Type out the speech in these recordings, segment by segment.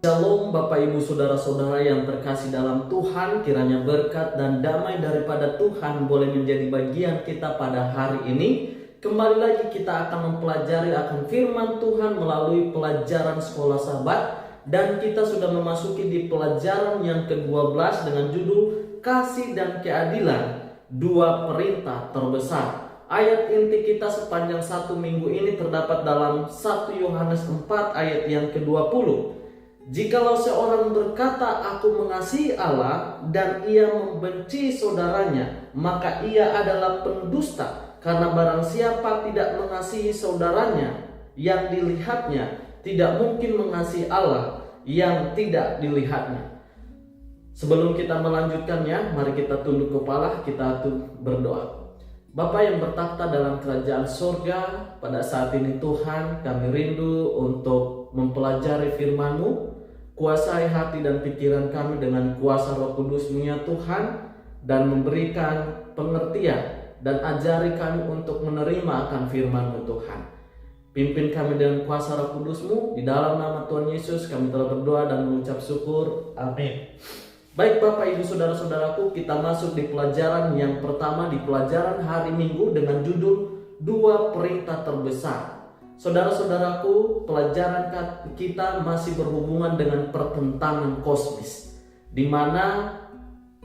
Shalom Bapak Ibu Saudara-saudara yang terkasih dalam Tuhan, kiranya berkat dan damai daripada Tuhan boleh menjadi bagian kita pada hari ini. Kembali lagi kita akan mempelajari akan firman Tuhan melalui pelajaran sekolah sahabat. Dan kita sudah memasuki di pelajaran yang ke-12 dengan judul Kasih dan Keadilan, dua perintah terbesar. Ayat inti kita sepanjang satu minggu ini terdapat dalam 1 Yohanes 4 ayat yang ke-20. Jikalau seorang berkata, "Aku mengasihi Allah," dan ia membenci saudaranya, maka ia adalah pendusta. Karena barang siapa tidak mengasihi saudaranya yang dilihatnya, tidak mungkin mengasihi Allah yang tidak dilihatnya. Sebelum kita melanjutkannya, mari kita tunduk kepala, kita berdoa. Bapa yang bertakhta dalam kerajaan surga, pada saat ini Tuhan, kami rindu untuk mempelajari firman-Mu. Kuasai hati dan pikiran kami dengan kuasa Roh Kudus-Mu ya Tuhan, dan memberikan pengertian dan ajari kami untuk menerima akan firman-Mu Tuhan. Pimpin kami dengan kuasa Roh Kudus-Mu. Di dalam nama Tuhan Yesus kami telah berdoa dan mengucap syukur. Amin. Baik Bapak Ibu Saudara-saudaraku, kita masuk di pelajaran yang pertama, di pelajaran hari Minggu dengan judul Dua Perintah Terbesar. Saudara-saudaraku, pelajaran kita masih berhubungan dengan pertentangan kosmis, di mana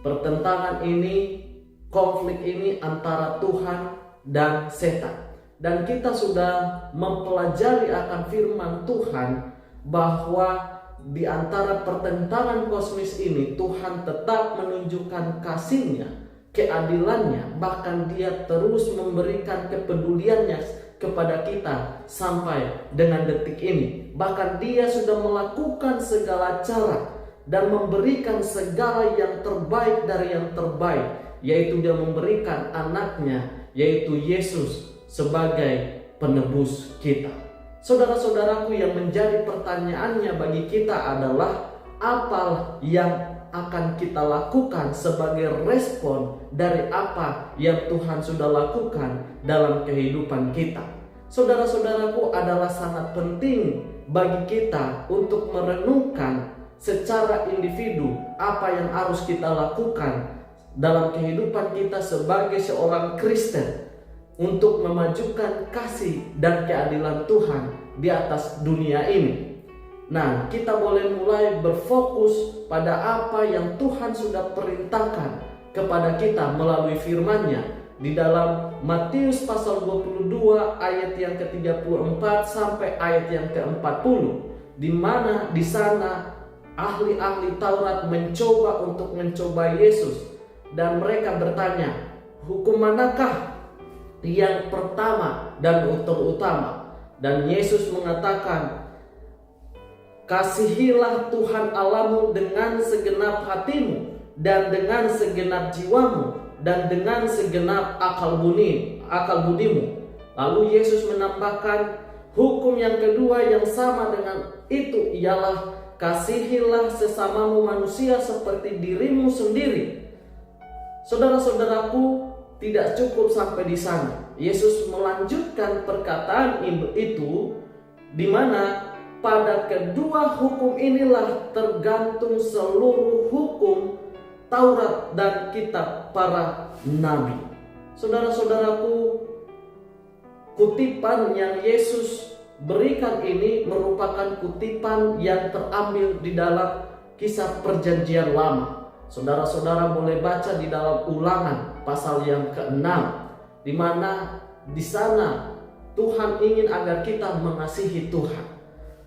pertentangan ini, konflik ini antara Tuhan dan setan. Dan kita sudah mempelajari akan firman Tuhan bahwa di antara pertentangan kosmis ini Tuhan tetap menunjukkan kasih-Nya, keadilannya, bahkan Dia terus memberikan kepeduliannya kepada kita sampai dengan detik ini. Bahkan Dia sudah melakukan segala cara dan memberikan segala yang terbaik dari yang terbaik, yaitu Dia memberikan anaknya, yaitu Yesus, sebagai penebus kita. Saudara-saudaraku, yang menjadi pertanyaannya bagi kita adalah apa yang akan kita lakukan sebagai respon dari apa yang Tuhan sudah lakukan dalam kehidupan kita. Saudara-saudaraku, adalah sangat penting bagi kita untuk merenungkan secara individu apa yang harus kita lakukan dalam kehidupan kita sebagai seorang Kristen untuk memajukan kasih dan keadilan Tuhan di atas dunia ini. Nah, kita boleh mulai berfokus pada apa yang Tuhan sudah perintahkan kepada kita melalui firman-Nya di dalam Matius pasal 22 ayat yang ke-34 sampai ayat yang ke-40, di mana di sana ahli-ahli Taurat mencoba untuk mencoba Yesus, dan mereka bertanya, "Hukum manakah yang pertama dan terutama?" Dan Yesus mengatakan, "Kasihilah Tuhan Allahmu dengan segenap hatimu, dan dengan segenap jiwamu, dan dengan segenap akal budimu." Lalu Yesus menambahkan, hukum yang kedua yang sama dengan itu ialah, "Kasihilah sesamamu manusia seperti dirimu sendiri." Saudara-saudaraku, tidak cukup sampai di sana. Yesus melanjutkan perkataan itu, di mana pada kedua hukum inilah tergantung seluruh hukum Taurat dan kitab para nabi. Saudara-saudaraku, kutipan yang Yesus berikan ini merupakan kutipan yang terambil di dalam kisah perjanjian lama. Saudara-saudara boleh baca di dalam Ulangan pasal yang ke-6, di mana di sana Tuhan ingin agar kita mengasihi Tuhan.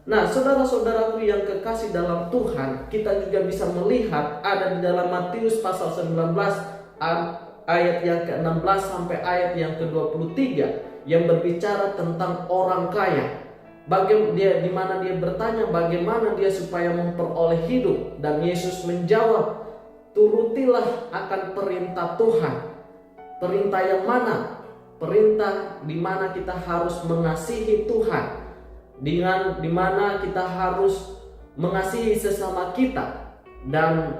Nah, saudara-saudaraku yang kekasih dalam Tuhan, kita juga bisa melihat ada di dalam Matius pasal 19 ayat yang ke-16 sampai ayat yang ke-23 yang berbicara tentang orang kaya. Di mana dia bertanya bagaimana dia supaya memperoleh hidup, dan Yesus menjawab, "Turutilah akan perintah Tuhan." Perintah yang mana? Perintah di mana kita harus mengasihi Tuhan, di mana kita harus mengasihi sesama kita. Dan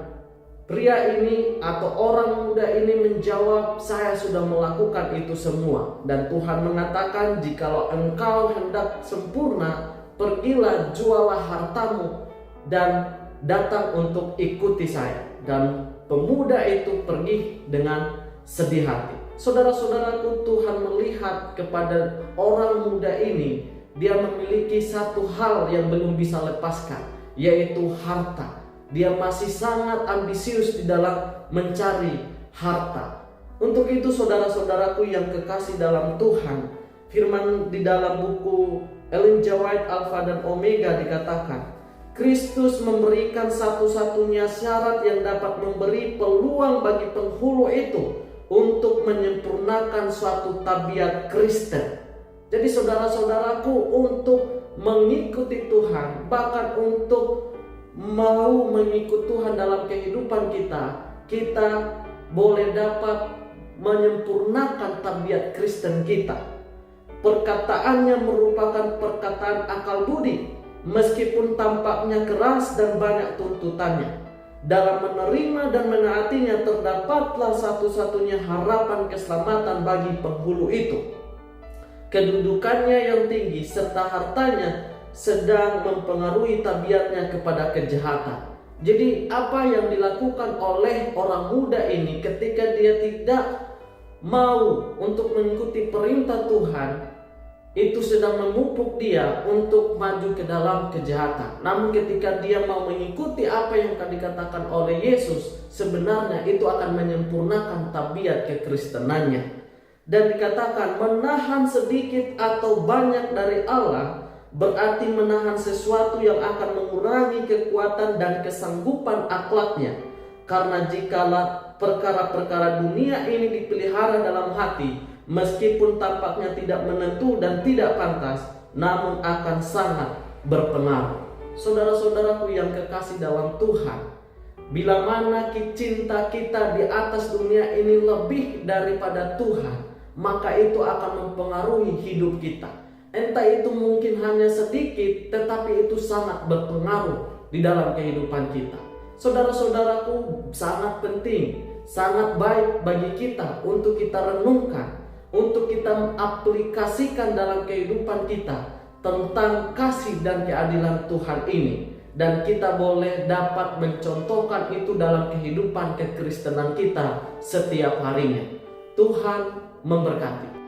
pria ini atau orang muda ini menjawab, "Saya sudah melakukan itu semua." Dan Tuhan mengatakan, "Jikalau engkau hendak sempurna, pergilah jualah hartamu dan datang untuk ikuti saya. Dan pemuda itu pergi dengan sedih hati. Saudara-saudaraku, Tuhan melihat kepada orang muda ini, dia memiliki satu hal yang belum bisa lepaskan, yaitu harta. Dia masih sangat ambisius di dalam mencari harta. Untuk itu saudara-saudaraku yang kekasih dalam Tuhan, firman di dalam buku Ellen G. White Alpha dan Omega dikatakan, Kristus memberikan satu-satunya syarat yang dapat memberi peluang bagi penghulu itu untuk menyempurnakan suatu tabiat Kristen. Jadi saudara-saudaraku, untuk mengikuti Tuhan, bahkan untuk mau mengikut Tuhan dalam kehidupan kita, kita boleh dapat menyempurnakan tabiat Kristen kita. Perkataannya merupakan perkataan akal budi, meskipun tampaknya keras dan banyak tuntutannya. Dalam menerima dan menaatinya terdapatlah satu-satunya harapan keselamatan bagi penghulu itu. Kedudukannya yang tinggi serta hartanya sedang mempengaruhi tabiatnya kepada kejahatan. Jadi apa yang dilakukan oleh orang muda ini ketika dia tidak mau untuk mengikuti perintah Tuhan, itu sedang memupuk dia untuk maju ke dalam kejahatan. Namun ketika dia mau mengikuti apa yang akan dikatakan oleh Yesus, sebenarnya itu akan menyempurnakan tabiat kekristenannya. Dan dikatakan menahan sedikit atau banyak dari Allah berarti menahan sesuatu yang akan mengurangi kekuatan dan kesanggupan akhlaknya. Karena jikalau perkara-perkara dunia ini dipelihara dalam hati, meskipun tampaknya tidak menentu dan tidak pantas, namun akan sangat berpengaruh. Saudara-saudaraku yang kekasih dalam Tuhan, bila mana cinta kita di atas dunia ini lebih daripada Tuhan, maka itu akan mempengaruhi hidup kita. Entah itu mungkin hanya sedikit, tetapi itu sangat berpengaruh di dalam kehidupan kita. Saudara-saudaraku, sangat penting, sangat baik bagi kita untuk kita renungkan, untuk kita aplikasikan dalam kehidupan kita tentang kasih dan keadilan Tuhan ini. Dan kita boleh dapat mencontohkan itu dalam kehidupan kekristenan kita setiap harinya. Tuhan memberkati.